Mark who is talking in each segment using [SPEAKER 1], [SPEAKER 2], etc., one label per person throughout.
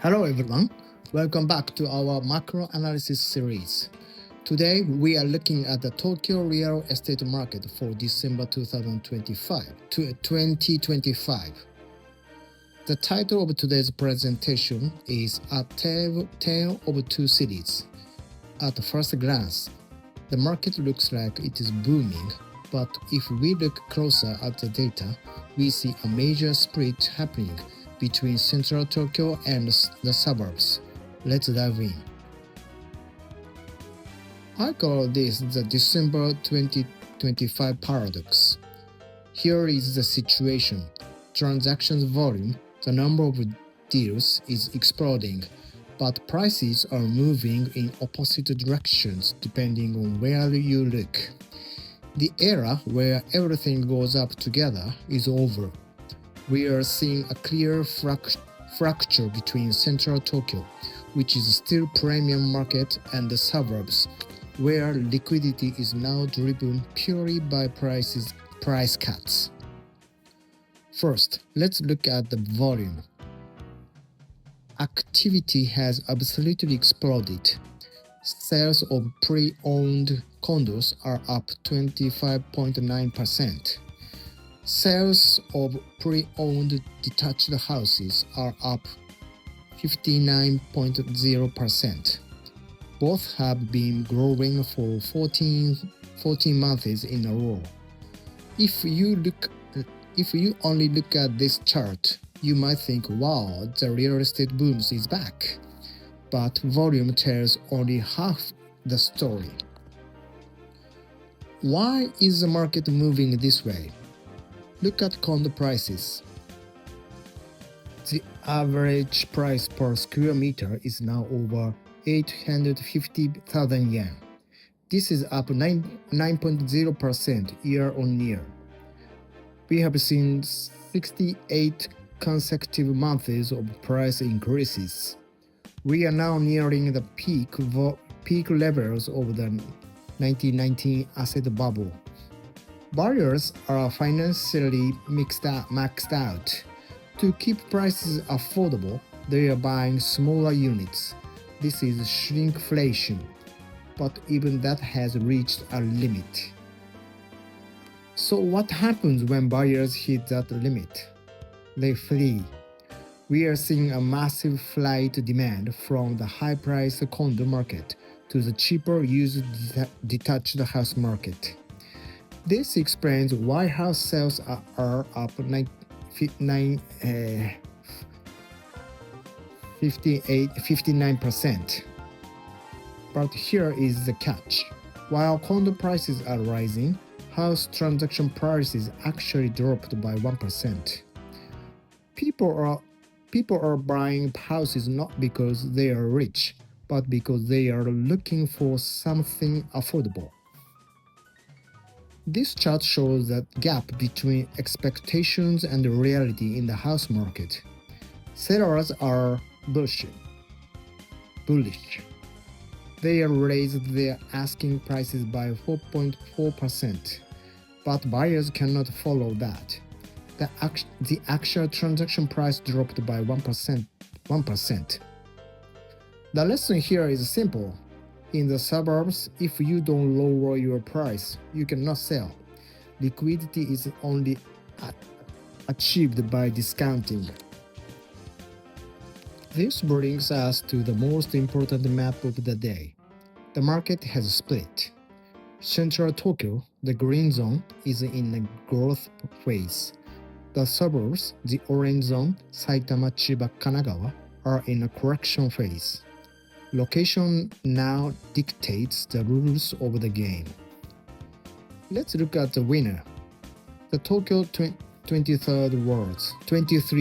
[SPEAKER 1] Hello everyone, welcome back to our macro analysis series. Today we are looking at the Tokyo real estate market for December 2025. The title of today's presentation is A Tale of Two Cities. At first glance, the market looks like it is booming, but if we look closer at the data, we see a major split happening between central Tokyo and the suburbs. Let's dive in. I call this the December 2025 paradox. Here is the situation. Transactions volume, the number of deals is exploding, but prices are moving in opposite directions depending on where you look. The era where everything goes up together is over. We are seeing a clear fracture between central Tokyo, which is still premium market, and the suburbs, where liquidity is now driven purely by price cuts. First, let's look at the volume. Activity has absolutely exploded. Sales of pre-owned condos are up 25.9%. Sales of pre-owned detached houses are up 59.0%. Both have been growing for 14 months in a row. If you only look at this chart, you might think, wow, the real estate boom is back. But volume tells only half the story. Why is the market moving this way? Look at condo prices. The average price per square meter is now over 850,000 yen. This is up 9.0% year on year. We have seen 68 consecutive months of price increases. We are now nearing the peak levels of the 1990 asset bubble. Buyers are financially maxed out. To keep prices affordable, they are buying smaller units. This is shrinkflation, but even that has reached a limit. So what happens when buyers hit that limit? They flee. We are seeing a massive flight demand from the high-priced condo market to the cheaper used detached house market. This explains why house sales are up 59%. But here is the catch. While condo prices are rising, house transaction prices actually dropped by 1%. People are buying houses not because they are rich, but because they are looking for something affordable. This chart shows the gap between expectations and reality in the house market. Sellers are bullish. They raised their asking prices by 4.4%, but buyers cannot follow that. The actual transaction price dropped by 1%. The lesson here is simple. In the suburbs, if you don't lower your price, you cannot sell. Liquidity is only achieved by discounting. This brings us to the most important map of the day. The market has split. Central Tokyo, the green zone, is in a growth phase. The suburbs, the orange zone, Saitama, Chiba, Kanagawa, are in a correction phase. Location now dictates the rules of the game. Let's look at the winner. The Tokyo 23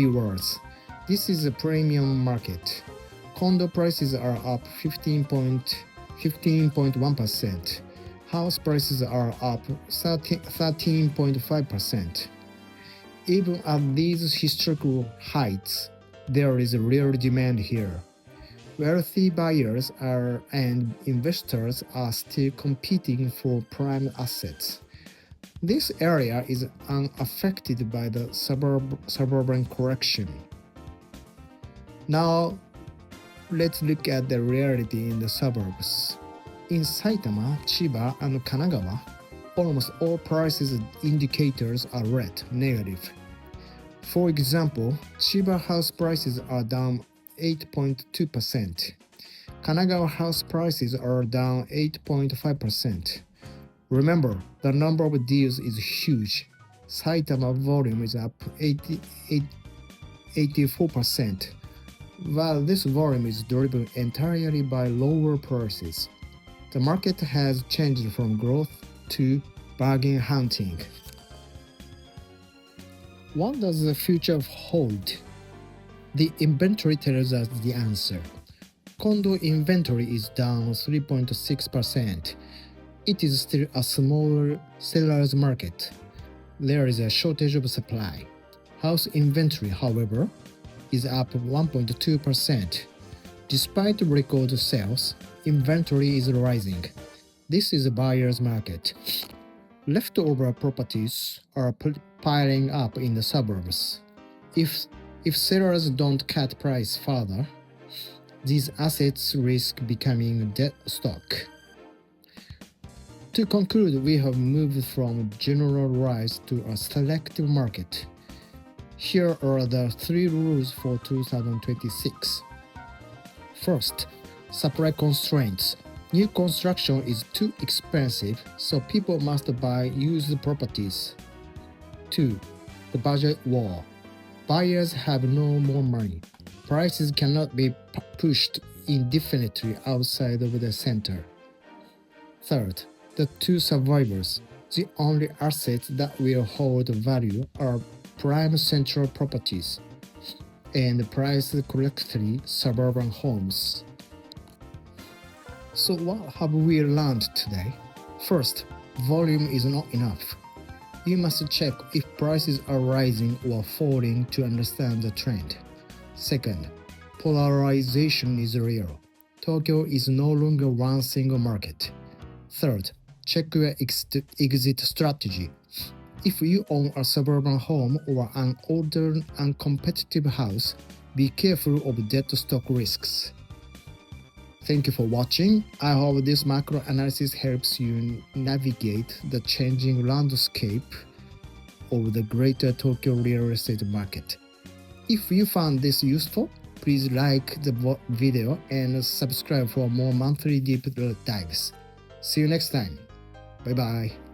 [SPEAKER 1] wards. This is a premium market. Condo prices are up 15.1%. House prices are up 13.5%. Even at these historical heights, there is a real demand here. Wealthy buyers and investors are still competing for prime assets. This area is unaffected by the suburban correction. Now, let's look at the reality in the suburbs. In Saitama, Chiba, and Kanagawa, almost all prices indicators are red, negative. For example, Chiba house prices are down 8.2%. Kanagawa house prices are down 8.5%. Remember, the number of deals is huge. Saitama volume is up 84%, while this volume is driven entirely by lower prices. The market has changed from growth to bargain hunting. What does the future hold? The inventory tells us the answer. Condo inventory is down 3.6%. It is still a smaller seller's market. There is a shortage of supply. House inventory, however, is up 1.2%. Despite record sales, inventory is rising. This is a buyer's market. Leftover properties are piling up in the suburbs. If sellers don't cut price further, these assets risk becoming dead stock. To conclude, we have moved from generalized to a selective market. Here are the 3 rules for 2026. First, supply constraints. New construction is too expensive, so people must buy used properties. 2. The budget war. Buyers have no more money. Prices cannot be pushed indefinitely outside of the center. Third, the 2 survivors. The only assets that will hold value are prime central properties and priced correctly suburban homes. So what have we learned today? First, volume is not enough. You must check if prices are rising or falling to understand the trend. Second, polarization is real. Tokyo is no longer one single market. Third, check your exit strategy. If you own a suburban home or an older uncompetitive house, be careful of dead stock risks. Thank you for watching. I hope this macro analysis helps you navigate the changing landscape of the greater Tokyo real estate market. If you found this useful, please like the video and subscribe for more monthly deep dives. See you next time. Bye bye.